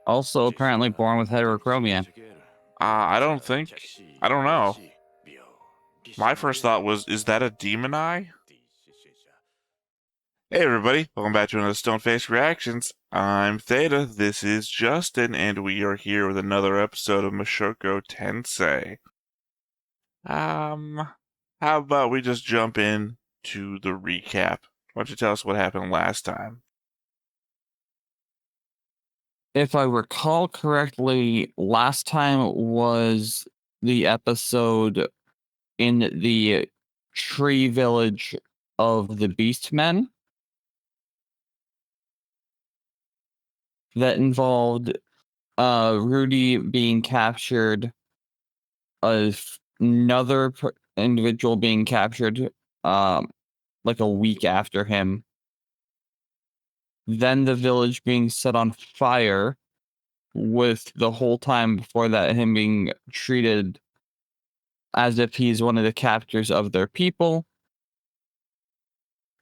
Also apparently born with heterochromia. I don't think. I don't know. My first thought was, is that a demon eye? Hey everybody, welcome back to another Stoneface Reactions. I'm Theta, this is Justin, and we are here with another episode of Mushoku Tensei. How about we just jump in to the recap? Why don't you tell us what happened last time? If I recall correctly, last time was the episode in the tree village of the Beastmen that involved Rudy being captured, another individual being captured like a week after him, then the village being set on fire, with the whole time before that him being treated as if he's one of the captors of their people.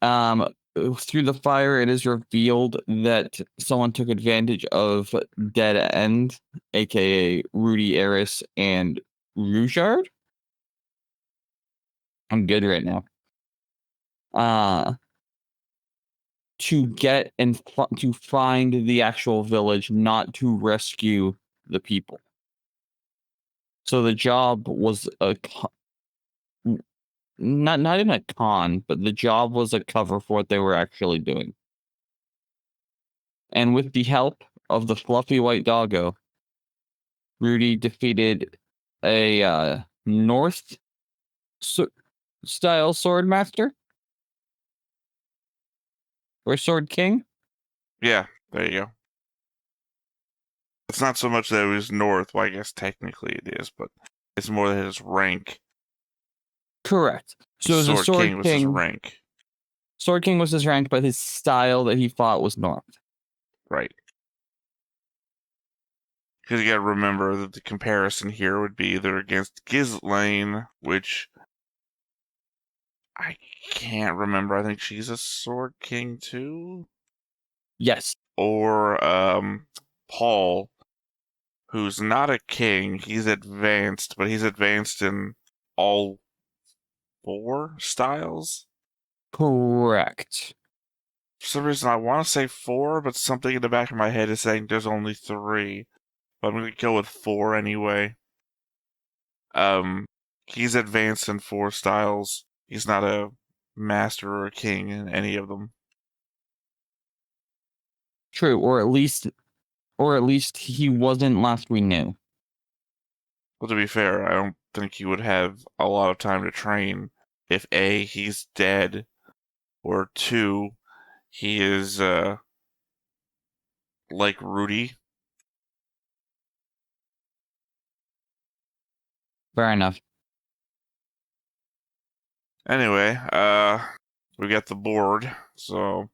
Through the fire, it is revealed that someone took advantage of Dead End, aka Rudy, Eris, and Rougeard. I'm good right now. To get and to find the actual village, not to rescue the people. So the job was not in a con, but the job was a cover for what they were actually doing. And with the help of the fluffy white doggo, Rudy defeated a North style sword master or sword king. Yeah, there you go. It's not so much that it was North, well I guess technically it is, but it's more that his rank. Correct. So it was a Sword King was his rank. Sword King was his rank, but his style that he fought was North. Right. Because you gotta remember that the comparison here would be either against Ghislaine, which I can't remember. I think she's a Sword King too? Yes. Or Paul, who's not a king. He's advanced, but he's advanced in all 4 styles? Correct. For some reason I want to say 4, but something in the back of my head is saying there's only 3. But I'm gonna go with 4 anyway. He's advanced in 4 styles. He's not a master or a king in any of them. True, or at least he wasn't last we knew. Well, to be fair, I don't think he would have a lot of time to train if A, he's dead, or 2, he is, like Rudy. Fair enough. Anyway, we got the board, so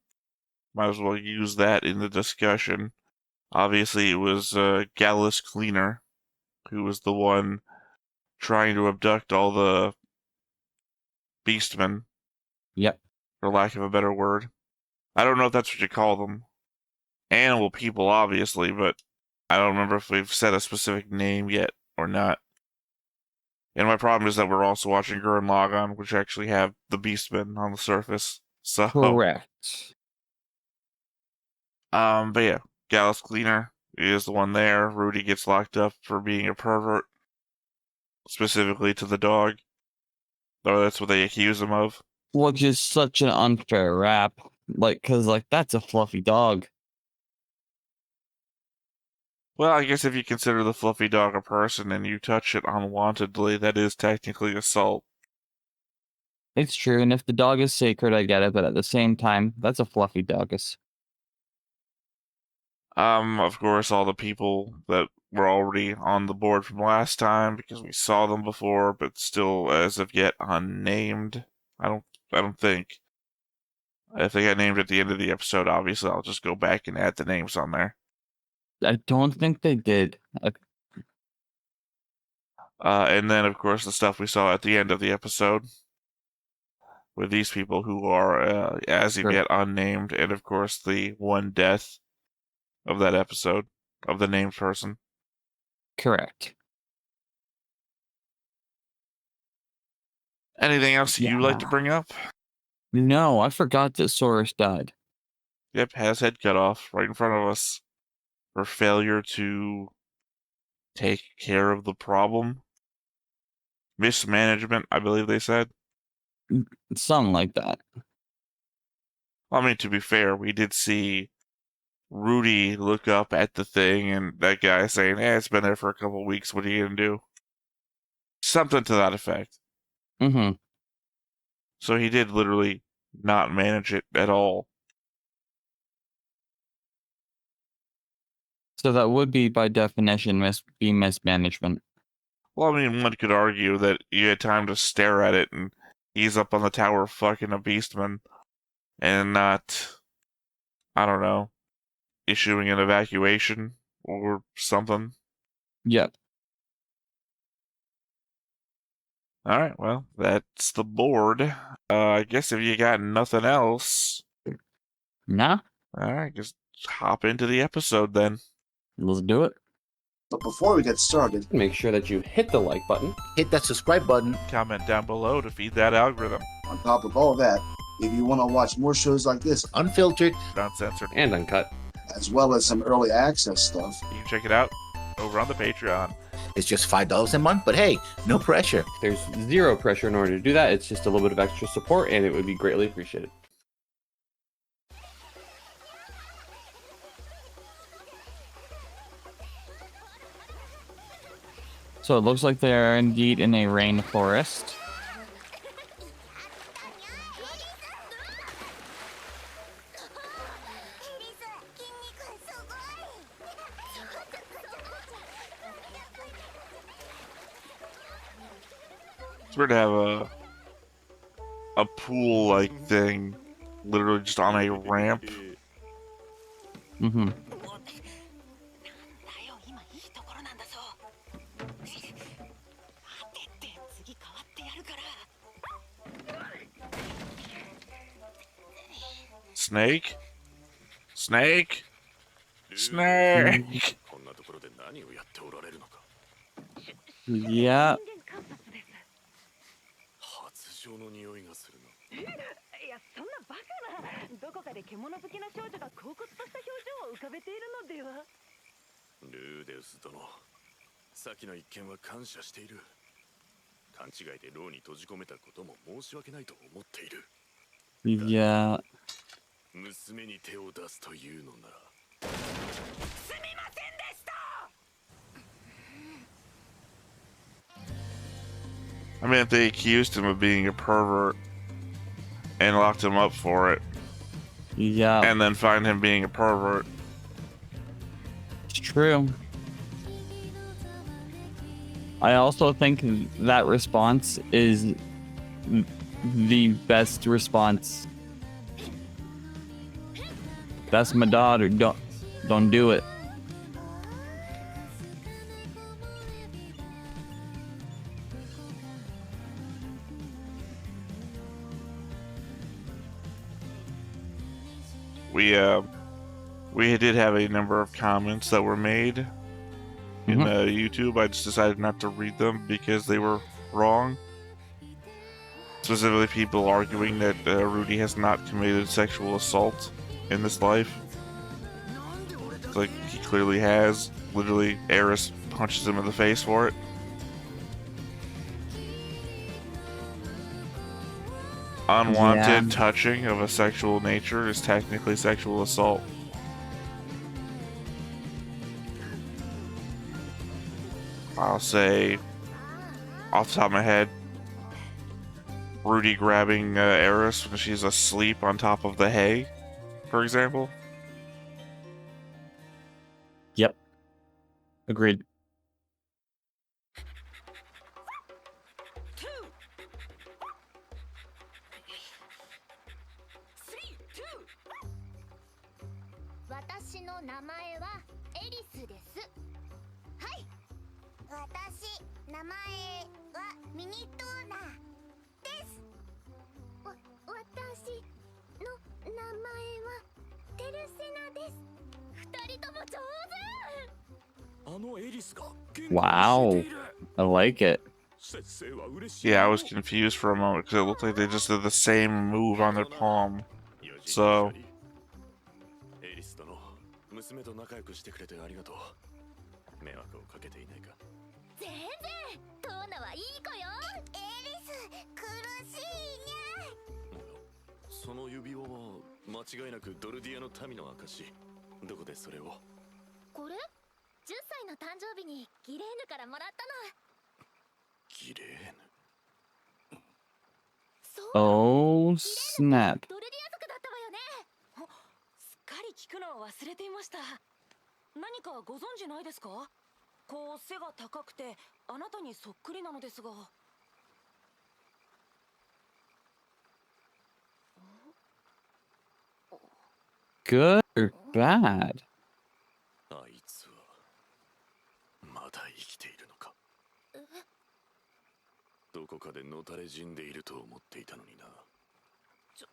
might as well use that in the discussion. Obviously, it was Gallus Cleaner who was the one trying to abduct all the beastmen. Yep. For lack of a better word. I don't know if that's what you call them. Animal people, obviously, but I don't remember if we've set a specific name yet or not. And my problem is that we're also watching Gurren Lagann, which actually have the beastmen on the surface. So Correct. But yeah, Gallus Cleaner is the one there. Rudy gets locked up for being a pervert, specifically to the dog. Or that's what they accuse him of. Which is such an unfair rap. Cause that's a fluffy dog. Well, I guess if you consider the fluffy dog a person and you touch it unwantedly, that is technically assault. It's true, and if the dog is sacred, I get it, but at the same time, that's a fluffy doggus. Of course, all the people that were already on the board from last time because we saw them before, but still as of yet unnamed. I don't think. If they got named at the end of the episode, obviously I'll just go back and add the names on there. I don't think they did. And then, of course, the stuff we saw at the end of the episode with these people who are as of yet unnamed, and of course the one death of that episode of the named person. Correct. Anything else you'd like to bring up? No, I forgot that Soros died. Yep, has head cut off right in front of us for failure to take care of the problem. Mismanagement, I believe they said. Something like that. I mean, to be fair, we did see Rudy look up at the thing and that guy saying, it's been there for a couple of weeks. What are you going to do? Something to that effect. Mm-hmm. So he did literally not manage it at all. So that would be, by definition, mismanagement. Well, I mean, one could argue that you had time to stare at it and he's up on the tower fucking a beastman and not, I don't know, issuing an evacuation or something. Yep. Alright, well, that's the board. I guess if you got nothing else... Nah. Alright, just hop into the episode then. Let's do it. But before we get started, make sure that you hit the like button, hit that subscribe button. Comment down below to feed that algorithm. On top of all that, if you want to watch more shows like this, unfiltered, Uncensored, and uncut, as well as some early access stuff, you can check it out over on the Patreon. it's just $5 a month, but hey, no pressure. there's zero pressure in order to do that. It's just a little bit of extra support, and it would be greatly appreciated. So it looks like they are indeed in a rainforest. It's weird to have a pool-like thing literally just on a ramp. Mm-hmm. Snake? Snake? Snake! Yeah. いやそんなバカなどこかで獣好きな少女が恍惚とした表情を浮かべているのではルーデウス殿、先の一件は感謝している。勘違いで牢に閉じ込めたことも申し訳ないと思っている。 Yeah. 娘に手を出すというのなら。すみませんでした I mean, if they accused him of being a pervert and locked him up for it, Yeah. and then find him being a pervert. It's true. I also think that response is the best response. That's my daughter. Don't do it. We did have a number of comments that were made in YouTube. I just decided not to read them because they were wrong. Specifically, people arguing that Rudy has not committed sexual assault in this life. It's like he clearly has. Literally, Eris punches him in the face for it. Unwanted touching of a sexual nature is technically sexual assault. I'll say, off the top of my head, Rudy grabbing Eris when she's asleep on top of the hay, for example. Yep. Agreed. Wow. I like it. Yeah, I was confused for a moment because it looked like they just did the same move on their palm. So, エリス殿、娘と仲良くしてくれてありがとう。迷惑をかけていないか。全然トーナはいい子よ。エリス苦しいにゃ。その指輪は間違いなくドルディアの民の証。どこでそれを？これ10歳の誕生日にギレーヌからもらったの。ギレーヌ。そう、 Oh, ギレーヌ snap. ドルディア族だったわよね。すっかり聞くのを忘れていました。何かご存知ないですか？こう背が高くてあなたにそっくりなのですが。Good or bad? あいつはまだ生きているのか。どこかでのたれ死んでいると思っていたのにな。ち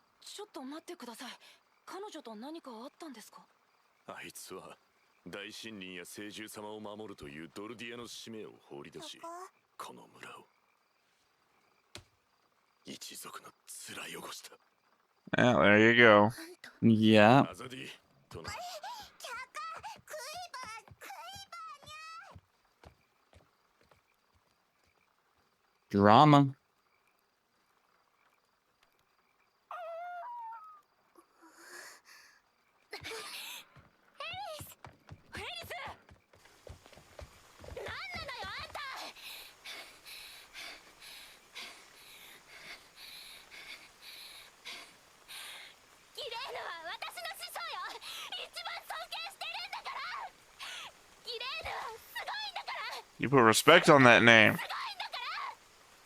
ょっと待ってください。彼女と何かあったんですか？あいつは大森林や聖獣様を守るというドルディアの使命を放り出し、この村を一族の面汚した。 yeah, there you go. Yeah. アザディ殿。Drama. ギレーヌは私の師匠よ。一番尊敬してるんだから。ギレーヌはすごいんだから。 You put respect on that name. すごいんだから。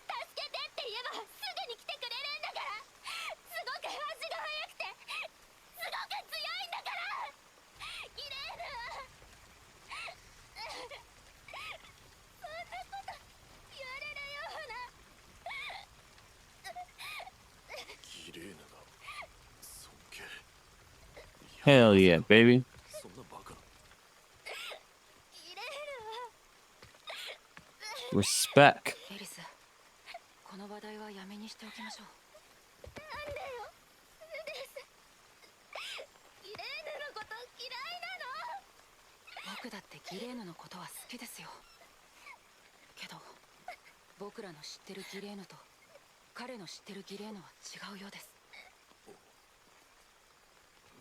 助けてって言えばすぐに来てくれるんだから。すごく足が速くてすごく強いんだから。ギレーヌはそんなこと言われるような。ギレーヌが尊敬。 Hell yeah, baby. そんなバカな。ギレーヌは Respect. エリス、この話題はやめにしておきましょう。なんでよ、ルデス。ギレーヌのこと嫌いなの。僕だってギレーヌのことは好きですよ。けど僕らの知ってるギレーヌと彼の知ってるギレーヌは違うようです。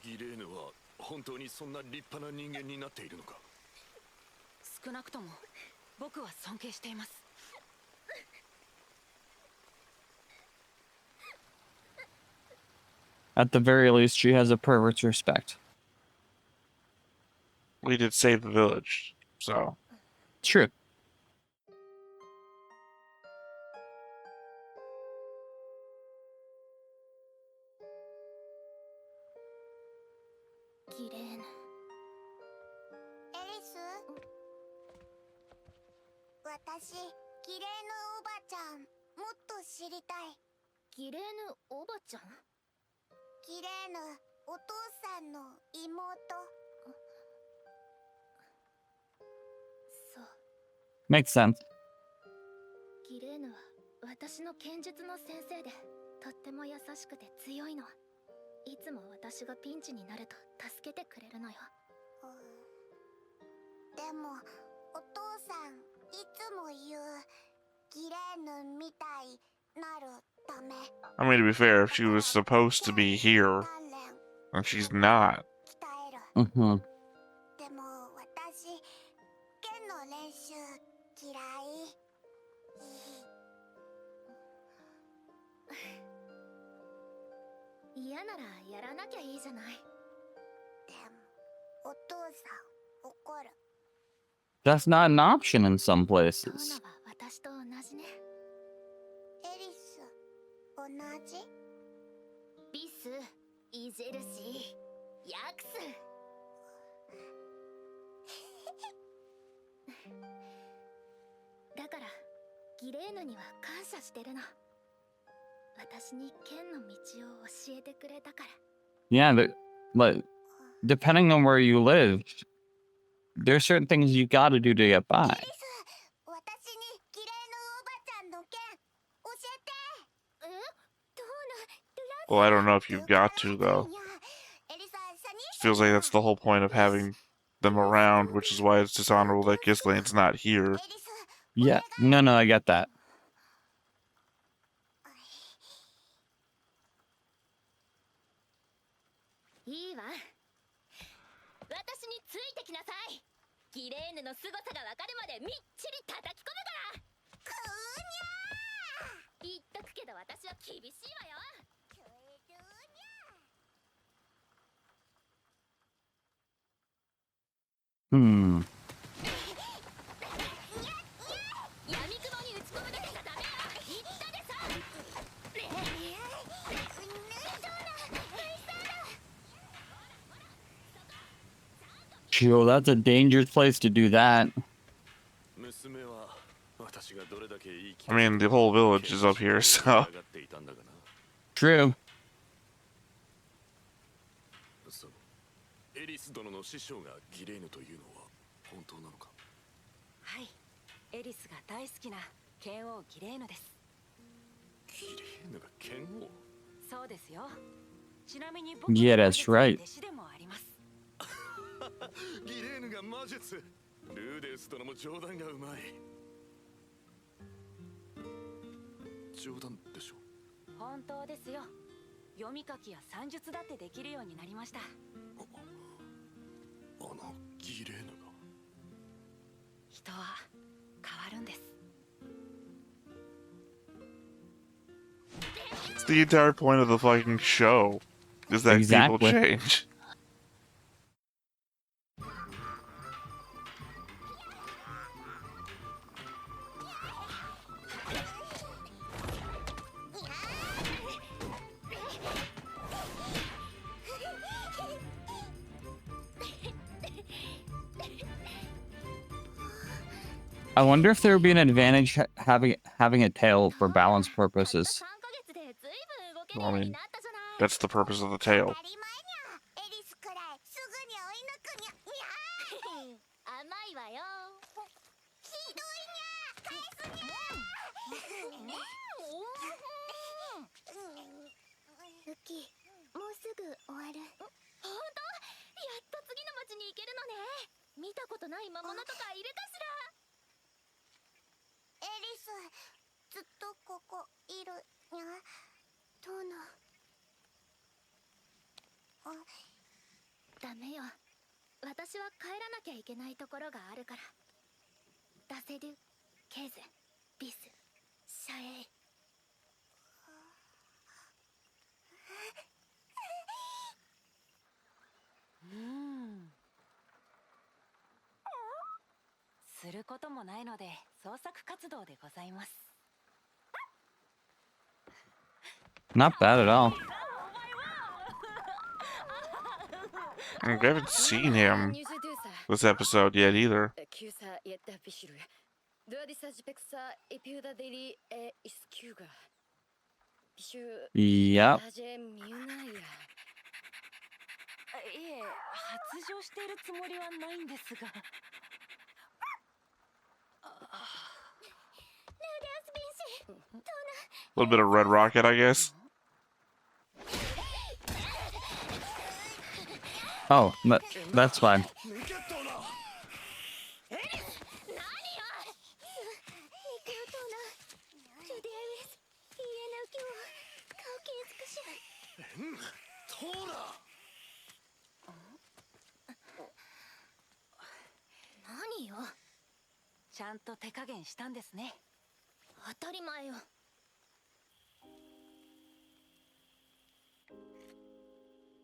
ギレーヌは本当にそんな立派な人間になっているのか。少なくとも僕は尊敬しています。 At the very least, she has a pervert's respect. We did save the village, so. True. ギレーヌ。エリス、私ギレーヌおばちゃんもっと知りたい。ギレーヌおばちゃん？ギレーヌお父さんの妹。そう。 Makes sense. ギレーヌは私の剣術の先生でとっても優しくて強いの。いつも私がピンチになると助けてくれるのよ。でもお父さんいつも言うギレーヌみたいなるため。 I mean, to be fair, if she was supposed to be here, and she's not. 鍛える。 Mm-hmm. でも私剣の練習嫌い。嫌ならやらなきゃいいじゃない。でもお父さん怒る。 That's not an option in some トーナ places. は私と同じね。エリス同じ？ビス、イジェルシー、ヤクス。だからギレーヌには感謝してるの。私に剣の道を教えてくれたから。 Yeah, like, depending on where you live, there's certain things you got to do to get by. 私に綺麗のおばちゃんの件教えて。Well, I don't know if you've got to, though. Feels like that's the whole point of having them around, which is why it's dishonorable that Ghislaine's not here. Yeah, no, I get that. いいわ。私についてきなさい。ギレーヌの凄さがわかるまでみっちり叩き込むから。くーにゃー。言っとくけど私は厳しいわよ。くーにゃー。Hmm. 闇雲に打ち込むだけがダメよ。言ったでさ。Chill, that's a dangerous place to do that. I mean, the whole village is up here, so. True. エリス殿の師匠がギレーヌというのは本当なのか。はい、エリスが大好きな剣王ギレーヌです。ギレーヌが剣王？そうですよ。ちなみに僕 Yeah, that's right. 弟子でもあります。ギレーヌが魔術。ルーデウス殿も冗談がうまい。冗談でしょ。本当ですよ。読み書きや算術だってできるようになりました。ギレーヌが。人は変わるんです。It's the entire point of the fucking show, is that Exactly. people change. I wonder if there would be an advantage having a tail for balance purposes. Well, I mean, that's the purpose of the tail. 甘いわよ。ひどいにゃ。返すにゃ。ウキ、もうすぐ終わる。本当？やっと次の町に行けるのね。見たことない魔物とかいるかしら。エリス、ずっとここいるにゃ。トーノ。ダメよ。私は帰らなきゃいけないところがあるから。ダセドゥ、ケズ、ビス、シャエイ。することもないので創作活動でございます。Not bad at all. We haven't seen him this episode yet either. Yep. いえ、発情しているつもりはないんですが。A little bit of Red Rocket, I guess. Oh, that's fine.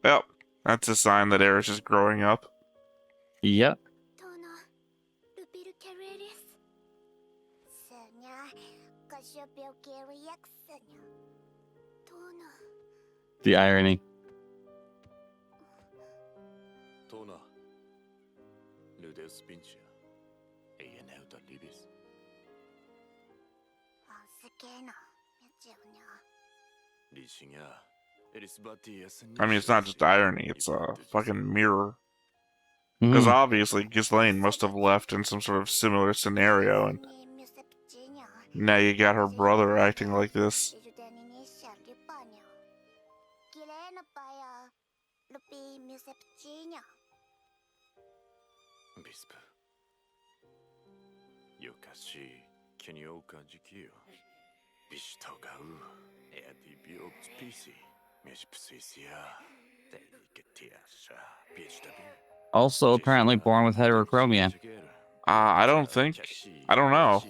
Yep, that's a sign that Eris is growing up. Yep. The irony. トーナ、ルデウスピンチや、エイエネウタリビス。リシニャ、エリスバティエスニ。 I mean, it's not just irony, it's a fucking mirror. Because Mhm. obviously Ghislaine must have left in some sort of similar scenario, and now you got her brother acting like this. Bisp. Yokashi, Kenyoka Jikio. Bishtogau, Eadibio Spisi, Mishpsisia, Delicatiasha, Bishtabi. Also, apparently born with heterochromia. I don't know.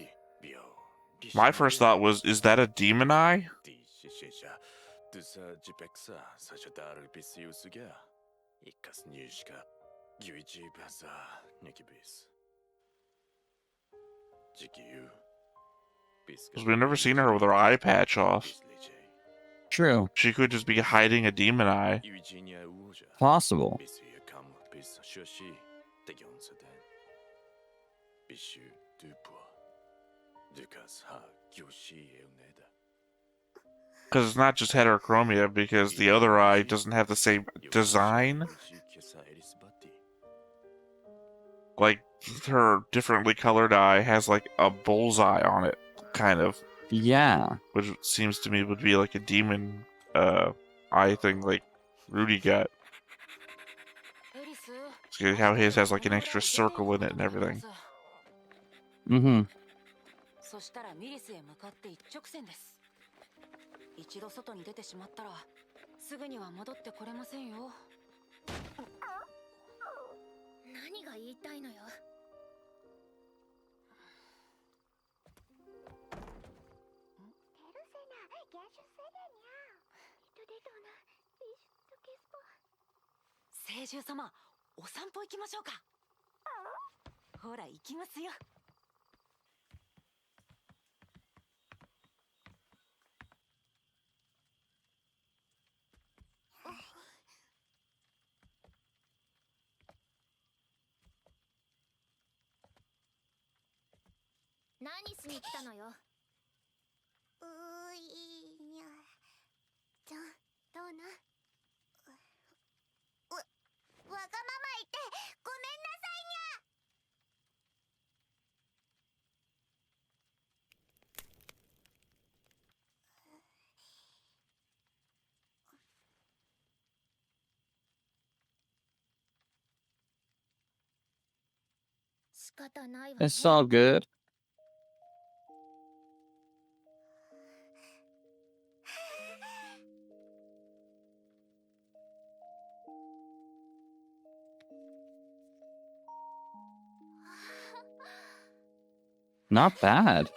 My first thought was, is that a demon eye? Because we've never seen her with her eye patch off. True. She could just be hiding a demon eye. Possible. Because it's not just heterochromia, because the other eye doesn't have the same design. Like, her differently colored eye has like a bullseye on it, kind of. Yeah. Which seems to me would be like a demon eye thing like Rudy got. See how his has like an extra circle in it and everything. Mm-hmm. そしたらミリスへ向かって一直線です。一度外に出てしまったらすぐには戻ってこれませんよ。何が言いたいのよ。聖獣様、お散歩行きましょうか。ほら行きますよ。何しに来たのよ。ういにゃ。どうな。わがまま言ってごめんなさいにゃ。仕方ないわね。It's all good. Not bad.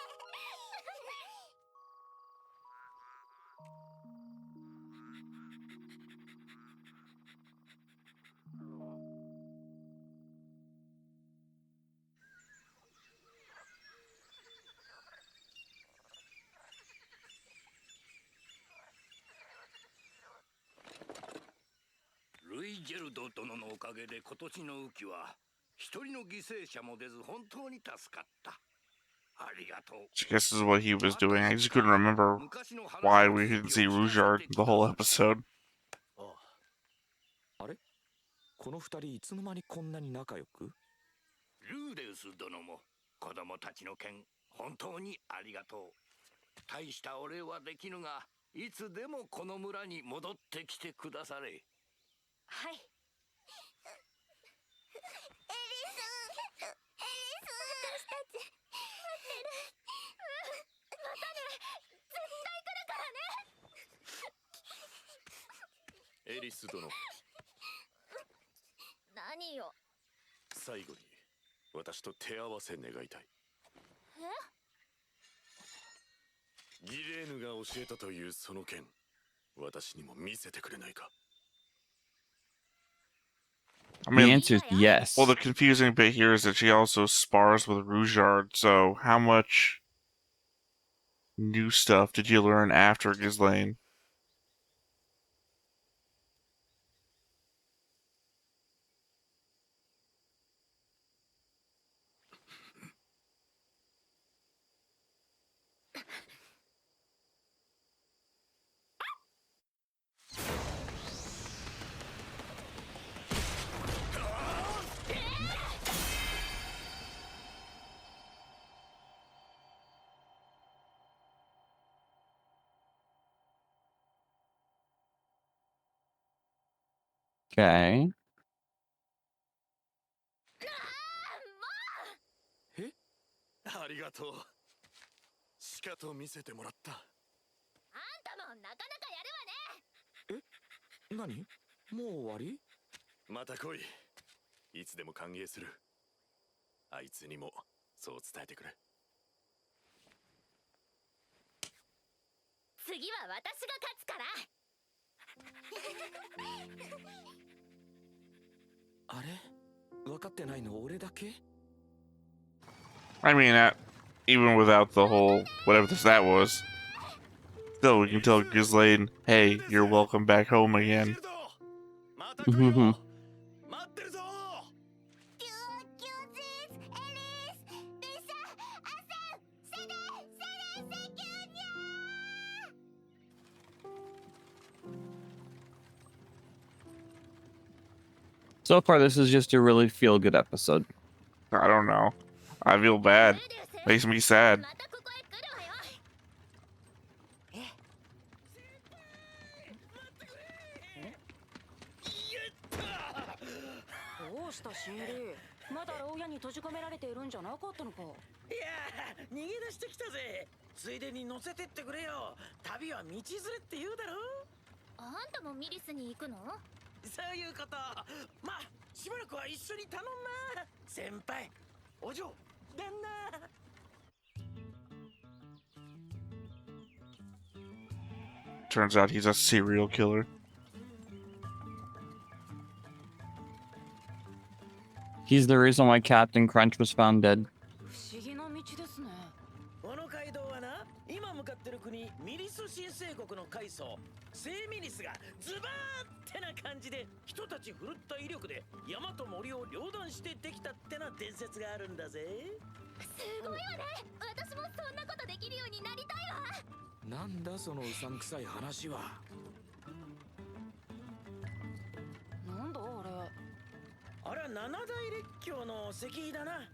Rudy 殿のおかげで今年の雨季は一人の犠牲者も出ず本当に助かった。ありがとう。 I guess this is what he was doing. I just couldn't remember why we didn't see Rougeard the whole episode. あれこの二人いつの間にこんなに仲良く？ルーデウス殿も子供たちの件本当にありがとう。大したお礼はできぬがいつでもこの村に戻ってきてくだされ。はい。私たち待ってる。またね。絶対来るからね。エリス殿。何よ。最後に私と手合わせ願いたい。ギレーヌが教えたというその件、私にも見せてくれないか。I The mean, answer is yes. well, the confusing bit here is that she also spars with Rougeard, so how much new stuff did you learn after Ghislaine? Okay. ありがとう。しかと見せてもらった。あんたもなかなかやるわね。何？もう終わり？また来い。いつでも歓迎する。あいつにもそう伝えてくれ。次は私が勝つから。あれ？分かってないの俺だけ？ I mean, even without the whole whatever that was, still we can tell Ghislaine, hey, you're welcome back home again. また来いよ。待ってるぞ。So far, this is just a really feel-good episode. I don't know. I feel bad. Makes me sad. どうしたシンリー、まだ牢屋に閉じ込められているんじゃなかったのか。いやー、逃げ出してきたぜ。ついでに乗せてってくれよ。旅は道連れって言うだろ。あんたもミリスに行くの？そういうこと。まあしばらくは一緒に頼んな。先輩、お嬢、旦那。Turns out he's a serial killer. He's the reason why Captain Crunch was found dead. 不思議な道ですね。この街道はな、今向かってる国ミリス新生国の階層聖ミリスがズバーってな感じで人たち振るった威力で山と森を両断してできたってな伝説があるんだぜ。すごいわね。私もそんなことできるようになりたいわ。なんだそのうさんくさい話は。なんだあれ。あら、七大列強の石碑だな。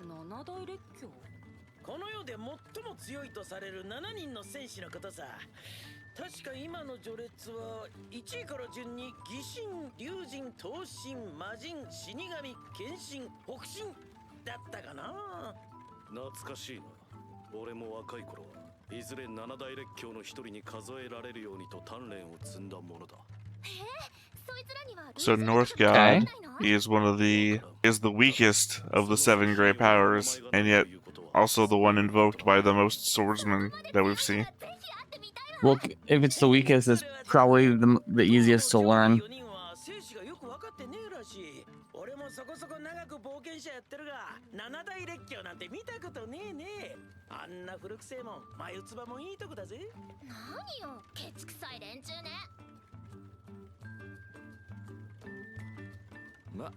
七大列強。この世で最も強いとされる7人の戦士のことさ。確か今の序列は1位から順に義神、龍神、闘神、魔神、死神、剣神、北神だったかな。懐かしいな。俺も若い頃いずれ七大列強の一人に数えられるようにと鍛錬を積んだものだ。そいつらには So Northgard, he is is the weakest of the 7 great powers, and yet also the one invoked by the most swordsmen that we've seen. Well, if it's the weakest, it's probably the easiest to learn. 俺もそこそこ長く冒険者やってるが、七大列強なんて見たことねえね。あんな古くせえもん、眉唾もいいとこだぜ。何よ、ケチくさい連中ね。ま、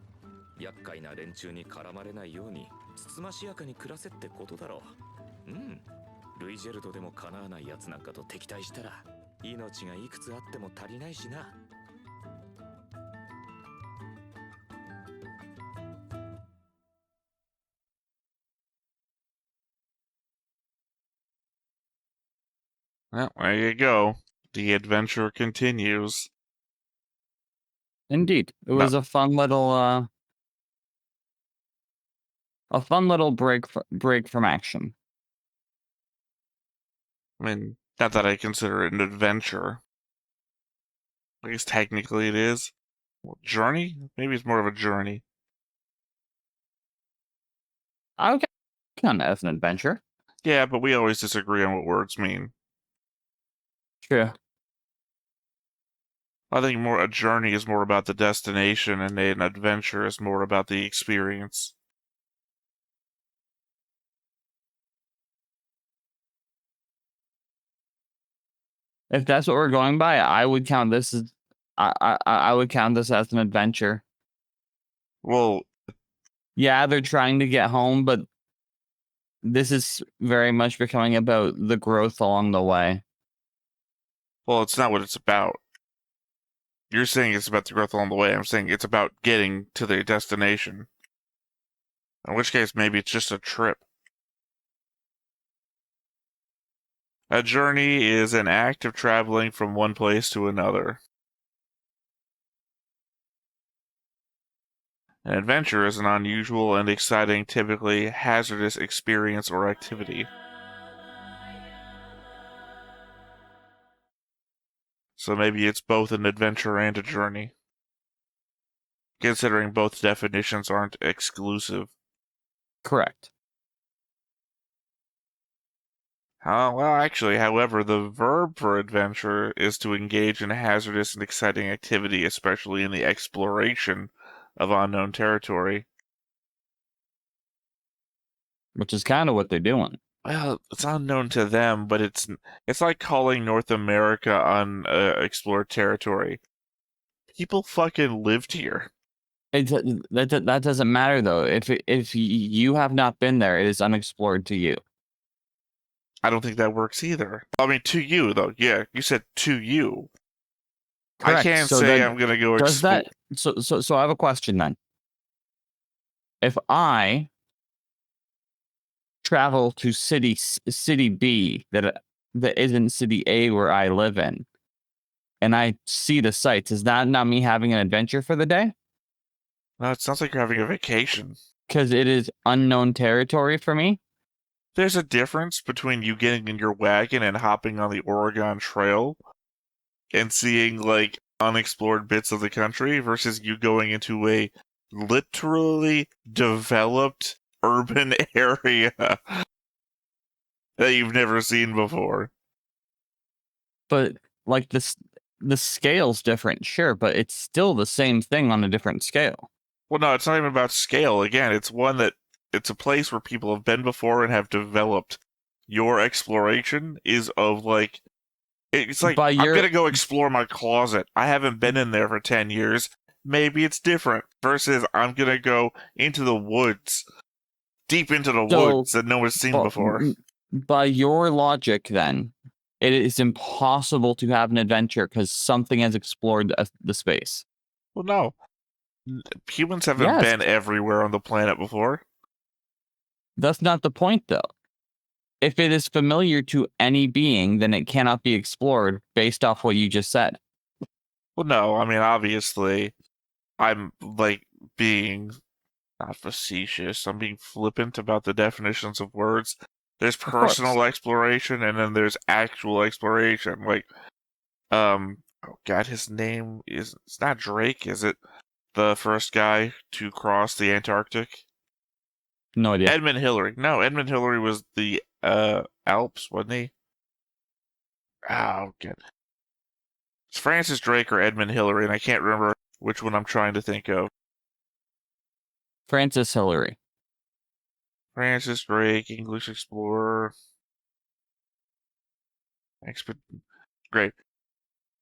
厄介な連中に絡まれないようにつつましやかに暮らせってことだろう。うん。ルイジェルドでもかなわないやつなんかと敵対したら命がいくつあっても足りないしな。Well, there you go. The adventure continues. Indeed, it was a fun little break from action. I mean, not that I consider it an adventure. I guess technically it is. Well, journey? Maybe it's more of a journey. I would count it as an adventure. Yeah, but we always disagree on what words mean. True. I think a journey is more about the destination, and an adventure is more about the experience. If that's what we're going by, I would count this as I would count this as an adventure. Well, yeah, they're trying to get home, but this is very much becoming about the growth along the way. Well, it's not what it's about. You're saying it's about the growth along the way. I'm saying it's about getting to the destination. In which case, maybe it's just a trip. A journey is an act of traveling from one place to another. An adventure is an unusual and exciting, typically hazardous experience or activity. So maybe it's both an adventure and a journey. Considering both definitions aren't exclusive. Correct. Well, actually, however, the verb for adventure is to engage in a hazardous and exciting activity, especially in the exploration of unknown territory. Which is kind of what they're doing. Well, it's unknown to them, but it's like calling North America unexplored territory. People fucking lived here. That doesn't matter though. If you have not been there, it is unexplored to you. I don't think that works either. I mean, to you though. Yeah, you said to you. Correct. I can't So say then, I'm gonna go does explore. that? So I have a question then. If I travel to city B that isn't city A where I live in, and I see the sights, is that not me having an adventure for the day? No, it sounds like you're having a vacation. Because it is unknown territory for me. There's a difference between you getting in your wagon and hopping on the Oregon Trail and seeing, like, unexplored bits of the country versus you going into a literally developed urban area that you've never seen before. But, like, the scale's different, sure, but it's still the same thing on a different scale. Well, no, it's not even about scale. Again, it's a place where people have been before and have developed. Your exploration is of, like, it's like, I'm gonna go explore my closet. I haven't been in there for 10 years. Maybe it's different. Versus, I'm gonna go into the woods. Deep into the woods that no one's seen before. By your logic, then, it is impossible to have an adventure because something has explored the space. Well, no. Humans haven't been everywhere on the planet before. That's not the point, though. If it is familiar to any being, then it cannot be explored based off what you just said. Well, no, I mean, obviously, I'm, like, being not facetious. I'm being flippant about the definitions of words. There's personal exploration, and then there's actual exploration. Like, oh god, his name it's not Drake, is it? The first guy to cross the Antarctic? No idea. Edmund Hillary. No, Edmund Hillary was the Alps, wasn't he? Oh, god. It's Francis Drake or Edmund Hillary, and I can't remember which one I'm trying to think of. Francis Hillary. Francis Drake, English explorer. Great.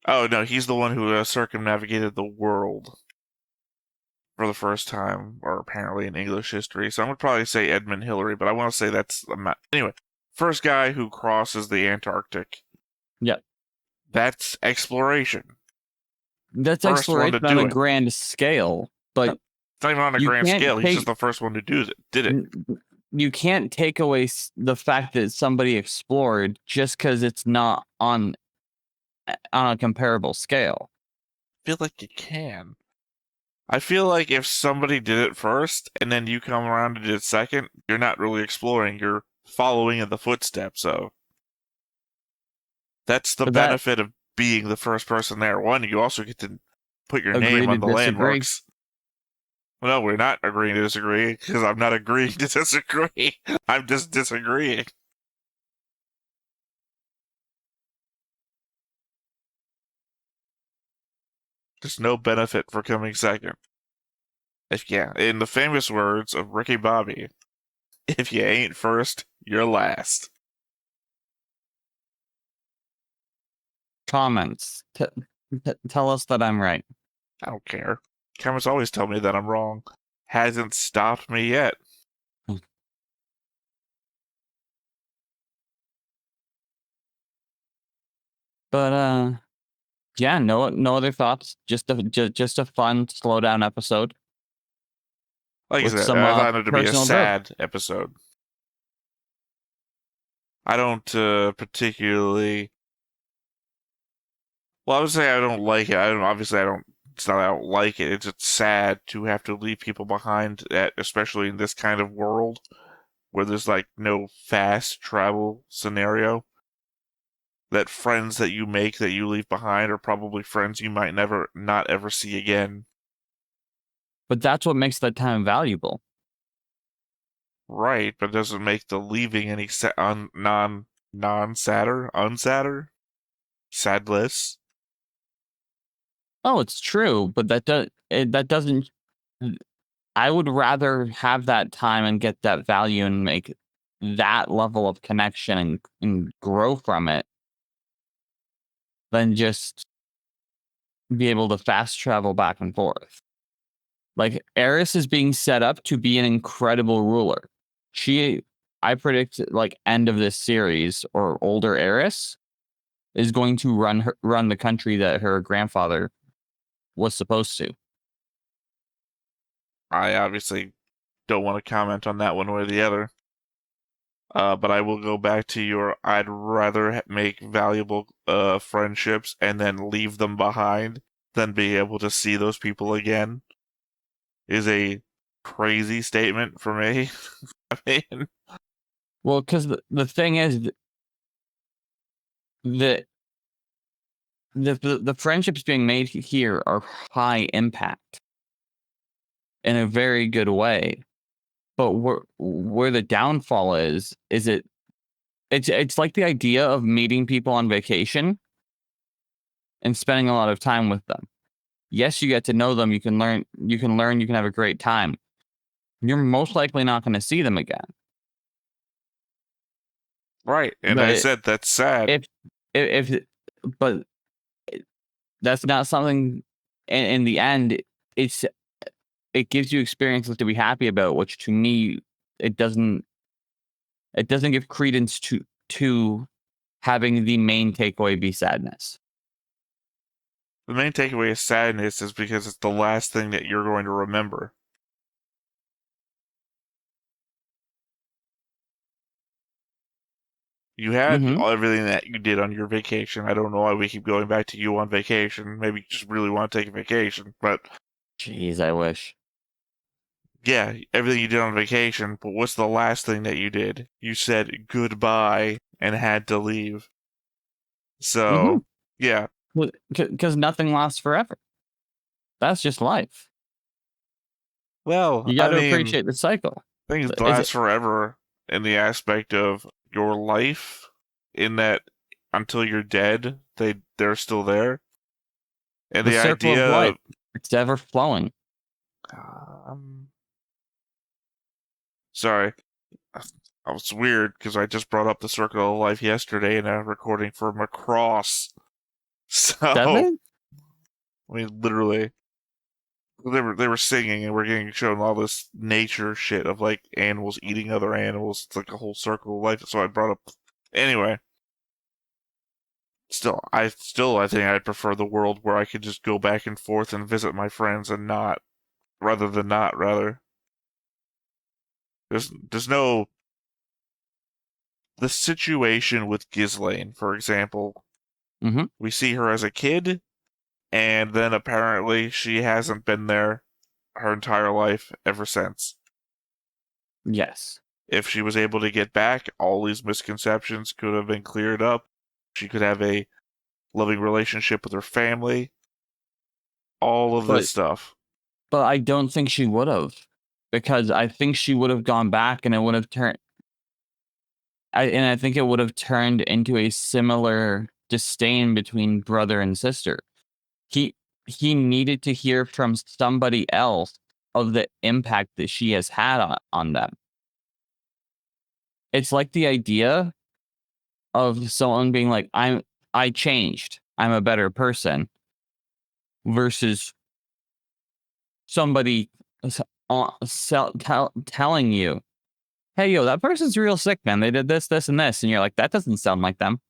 Oh, no, he's the one who circumnavigated the world for the first time, or apparently in English history. So I'm going to probably say Edmund Hillary, but I want to say that's... Anyway, first guy who crosses the Antarctic. Yep. That's exploration. That's exploration on a grand scale, but... It's not even on a grand scale. He's just the first one who did it. You can't take away the fact that somebody explored just because it's not on a comparable scale. I feel like you can. I feel like if somebody did it first and then you come around and did it second, you're not really exploring. You're following in the footsteps of. That's the benefit of being the first person there. One, you also get to put your name on the landmarks. Well, no, we're not agreeing to disagree, because I'm not agreeing to disagree. I'm just disagreeing. There's no benefit for coming second. In the famous words of Ricky Bobby, if you ain't first, you're last. Comments. Tell us that I'm right. I don't care. Comments always tell me that I'm wrong. Hasn't stopped me yet. But yeah, no other thoughts. Just a fun slow down episode. Like I said, I thought it to be a sad episode. I don't particularly. Well, I would say I don't like it. Obviously, I don't it's not I don't like it. It's just sad to have to leave people behind, especially in this kind of world where there's like no fast travel scenario. That friends that you make that you leave behind are probably friends you might not ever see again. But that's what makes that time valuable. Right, but it doesn't make the leaving any unsadder, sadless. Oh, it's true, but that doesn't. I would rather have that time and get that value and make that level of connection and grow from it than just be able to fast travel back and forth. Like, Eris is being set up to be an incredible ruler. I predict, like, end of this series or older Eris is going to run the country that her grandfather was supposed to. I obviously don't want to comment on that one way or the other. But I will go back to I'd rather make valuable friendships and then leave them behind than be able to see those people again. Is a crazy statement for me. I mean, Well, because the thing is, the friendships being made here are high impact in a very good way. But where the downfall is it's like the idea of meeting people on vacation and spending a lot of time with them. Yes, you get to know them, you can learn, you can have a great time. You're most likely not going to see them again. right, and But I said that's sad. But that's not something. In the end, it gives you experiences to be happy about, which to me it doesn't give credence to having the main takeaway be sadness. The main takeaway is sadness is because it's the last thing that you're going to remember. You had everything that you did on your vacation. I don't know why we keep going back to you on vacation. Maybe you just really want to take a vacation, but... Jeez, I wish. Yeah, everything you did on vacation, but what's the last thing that you did? You said goodbye and had to leave. So, yeah. Because nothing lasts forever. That's just life. Well, you got to appreciate the cycle. Things last forever in the aspect of your life, in that until you're dead, they're still there. And the circle idea of life, it's ever flowing. Sorry. That was weird because I just brought up the circle of life yesterday in a recording for Macross. So, I mean, literally, they were singing and we're getting shown all this nature shit of like animals eating other animals. It's like a whole circle of life. So I brought up anyway. I think I'd prefer the world where I could just go back and forth and visit my friends and rather. There's no... The situation with Ghislaine, for example. We see her as a kid, and then apparently she hasn't been there her entire life ever since. Yes. If she was able to get back, all these misconceptions could have been cleared up. She could have a loving relationship with her family. All of this stuff. But I don't think she would have. Because I think she would have gone back and it would have turned... I think it would have turned into a similar disdain between brother and sister. He needed to hear from somebody else of the impact that she has had on them. It's like the idea of someone being like, I changed, I'm a better person, versus somebody telling you, hey, yo, that person's real sick, man. They did this, this, and this. And you're like, that doesn't sound like them.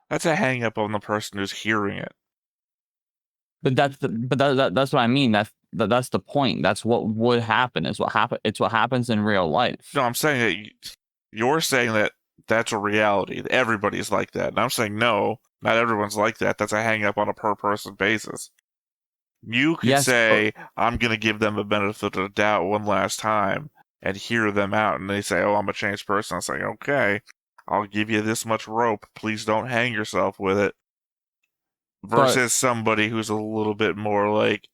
That's a hang up on the person who's hearing it. But that's what I mean. That's the point. That's what would happen. It's what happens in real life. No, I'm saying that you're saying that that's a reality. Everybody's like that. And I'm saying no, not everyone's like that. That's a hang up on a per person basis. You could say, I'm going to give them a benefit of the doubt one last time and hear them out. And they say, oh, I'm a changed person. I say, okay, I'll give you this much rope. Please don't hang yourself with it. Versus somebody who's a little bit more like,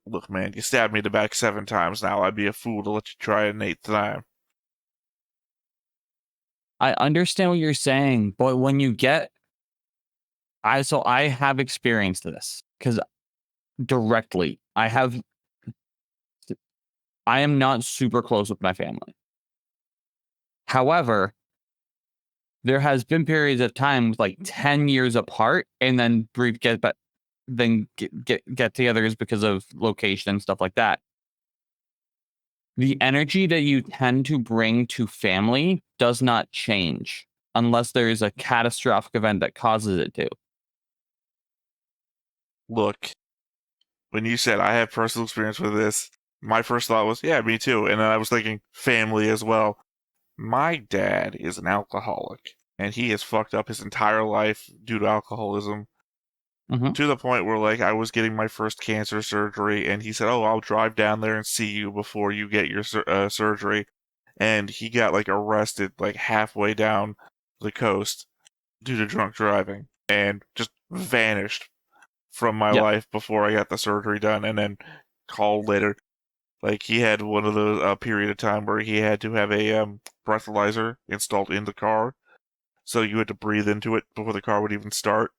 look, man, you stabbed me in the back 7 times now. I'd be a fool to let you try it an 8th time. I understand what you're saying, but when you get... I have experienced this, because directly, I am not super close with my family. However, there has been periods of time like 10 years apart, and then brief get-togethers because of location and stuff like that. The energy that you tend to bring to family does not change unless there is a catastrophic event that causes it to. Look, when you said I have personal experience with this, my first thought was, yeah, me too. And then I was thinking family as well. My dad is an alcoholic, and he has fucked up his entire life due to alcoholism. To the point where, like, I was getting my first cancer surgery, and he said, oh, I'll drive down there and see you before you get your surgery. And he got, like, arrested, like, halfway down the coast due to drunk driving, and just vanished from my life before I got the surgery done, and then called later. Like, he had one of the period of time where he had to have a breathalyzer installed in the car, so you had to breathe into it before the car would even start.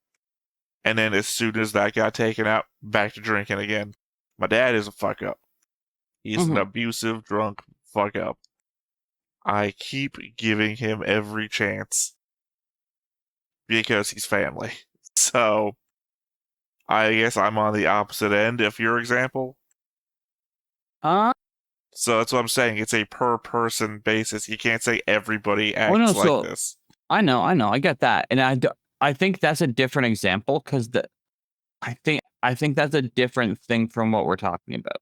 And then as soon as that got taken out, back to drinking again. My dad is a fuck up. He's an abusive, drunk fuck up. I keep giving him every chance because he's family. So, I guess I'm on the opposite end of your example. So that's what I'm saying. It's a per-person basis. You can't say everybody acts like this. I know. I get that. And I think that's a different example, because I think that's a different thing from what we're talking about.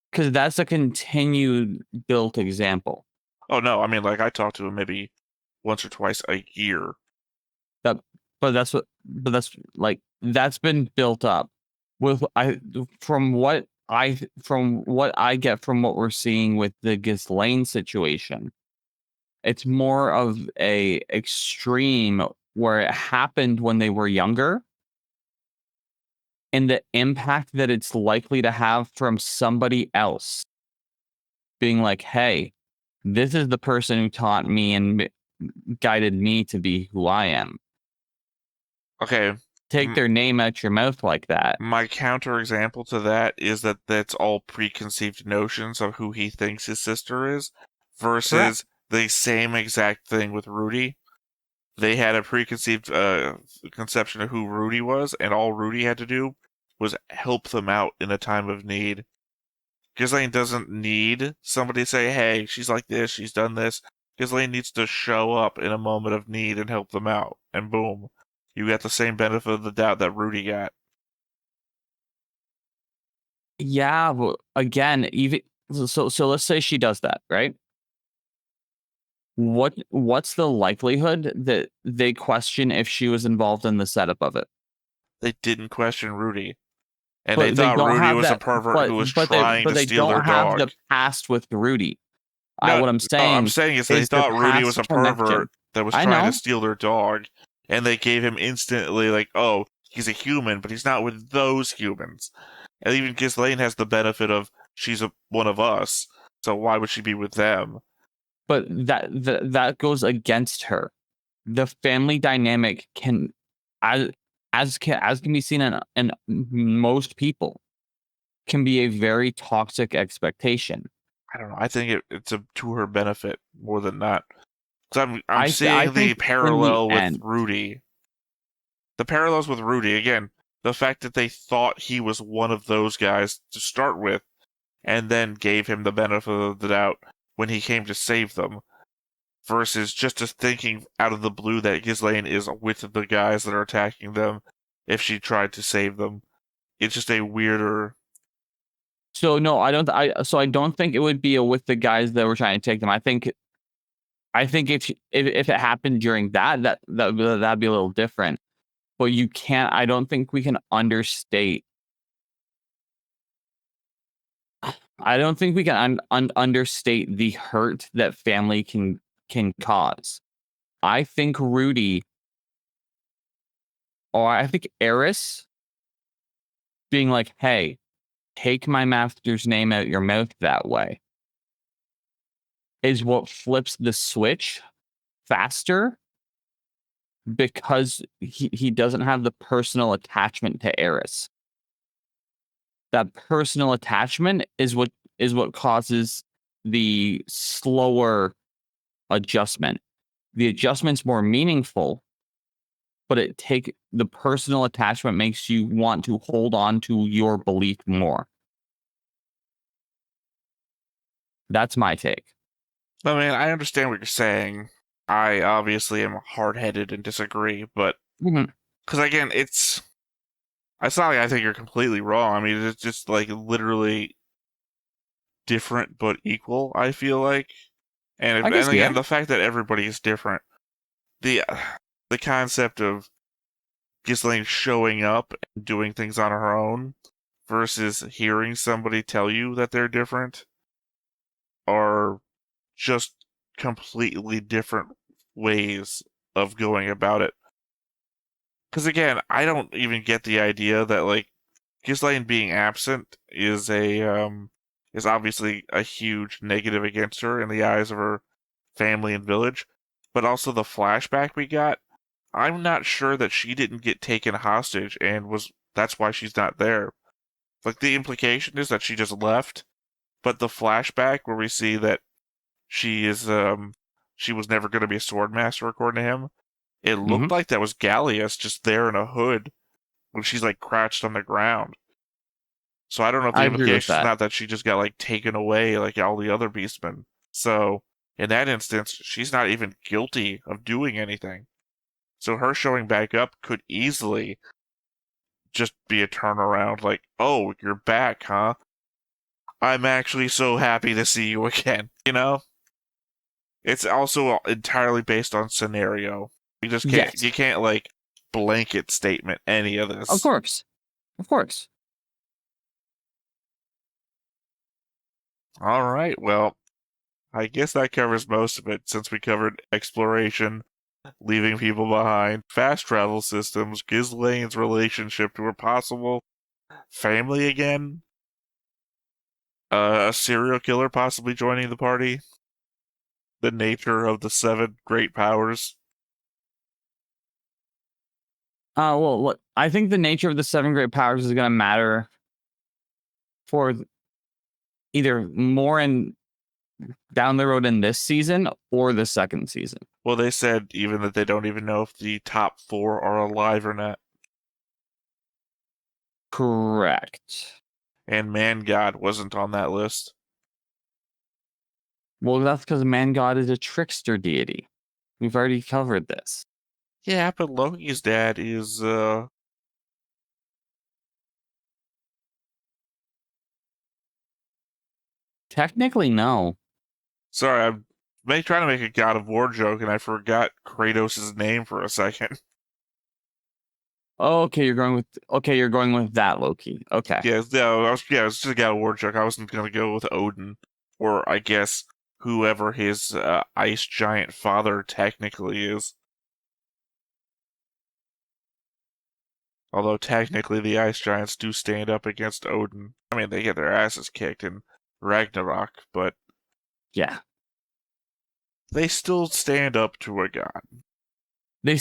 Because that's a continued built example. Oh, no. I mean, like, I talk to him maybe once or twice a year. That's been built up. From what I get from what we're seeing with the Ghislaine situation, it's more of a extreme where it happened when they were younger, and the impact that it's likely to have from somebody else being like, hey, this is the person who taught me and guided me to be who I am. Okay. Take their name out your mouth like that. My counterexample to that is that that's all preconceived notions of who he thinks his sister is, versus the same exact thing with Rudy. They had a preconceived conception of who Rudy was, and all Rudy had to do was help them out in a time of need. Ghislaine doesn't need somebody to say, hey, she's like this, she's done this. Ghislaine needs to show up in a moment of need and help them out, and boom. You got the same benefit of the doubt that Rudy got. Yeah, but again, even so let's say she does that, right? What's the likelihood that they question if she was involved in the setup of it? They didn't question Rudy. And they thought Rudy was a pervert who was trying to steal their dog. But they don't have the past with Rudy. No, what I'm saying is they thought Rudy was a pervert that was trying to steal their dog. And they gave him instantly, like, oh, he's a human, but he's not with those humans. And even Ghislaine has the benefit of, she's one of us, so why would she be with them? But that goes against her. The family dynamic can, as can be seen in most people, can be a very toxic expectation. I don't know. I think it's to her benefit more than that. Because I'm seeing the parallel with Rudy. The parallels with Rudy, again, the fact that they thought he was one of those guys to start with, and then gave him the benefit of the doubt when he came to save them, versus just thinking out of the blue that Ghislaine is with the guys that are attacking them if she tried to save them. It's just a weirder... So no, I don't think it would be with the guys that were trying to take them. I think if it happened during that'd be a little different. but you can't. I don't think we can understate. I don't think we can understate the hurt that family can cause. I think Rudy, or I think Eris, being like, "Hey, take my master's name out your mouth that way," is what flips the switch faster, because he doesn't have the personal attachment to Eris. That personal attachment is what causes the slower adjustment. The adjustment's more meaningful, but the personal attachment makes you want to hold on to your belief more. That's my take. I mean, I understand what you're saying. I obviously am hard-headed and disagree, but because again, it's not like I think you're completely wrong. I mean, it's just like literally different but equal, I feel like. And again, the fact that everybody is different, the concept of Ghislaine showing up and doing things on her own versus hearing somebody tell you that they're different are just completely different ways of going about it. Because again, I don't even get the idea that like Ghislaine being absent is obviously a huge negative against her in the eyes of her family and village, but also the flashback we got, I'm not sure that she didn't get taken hostage and that's why she's not there. Like, the implication is that she just left, but the flashback where we see that she was never going to be a sword master according to him, it looked like that was Gallius just there in a hood when she's like crouched on the ground. So I don't know if the implication is not that she just got like taken away like all the other beastmen. So in that instance, she's not even guilty of doing anything. So her showing back up could easily just be a turnaround, like, "Oh, you're back, huh? I'm actually so happy to see you again." You know? It's also entirely based on scenario. You just can't, you can't like blanket statement any of this. Of course. All right, well, I guess that covers most of it, since we covered exploration, leaving people behind, fast travel systems, Ghislaine's relationship to her possible family again, a serial killer possibly joining the party, the nature of the 7 great powers. Well, look, I think the nature of the 7 great powers is going to matter for either more down the road in this season or the second season. Well, they said even that they don't even know if the top 4 are alive or not. Correct. And Man God wasn't on that list. Well, that's because Man God is a trickster deity. We've already covered this. Yeah, but Loki's dad is, Technically, no. Sorry, I'm trying to make a God of War joke, and I forgot Kratos' name for a second. Oh, okay, you're going with that Loki. Okay. Yeah, it was just a God of War joke. I wasn't going to go with Odin, or I guess whoever his ice giant father technically is. Although technically the ice giants do stand up against Odin. I mean, they get their asses kicked in Ragnarok, but yeah, they still stand up to a god. They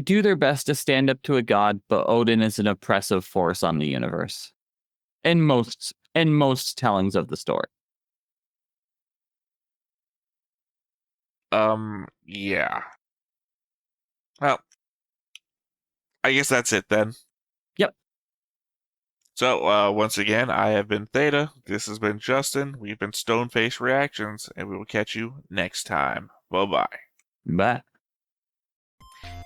do their best to stand up to a god, but Odin is an oppressive force on the universe. In most tellings of the story. Yeah. Well, I guess that's it then. Yep. So, once again, I have been Theta. This has been Justin. We've been Stoneface Reactions, and we will catch you next time. Bye-bye. Bye.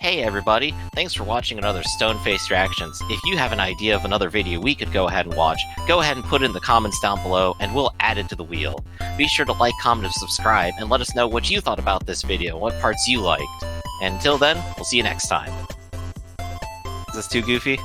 Hey everybody, thanks for watching another Stoneface Reactions. If you have an idea of another video we could go ahead and watch, go ahead and put it in the comments down below and we'll add it to the wheel. Be sure to like, comment, and subscribe, and let us know what you thought about this video, what parts you liked. And until then, we'll see you next time. Is this too goofy?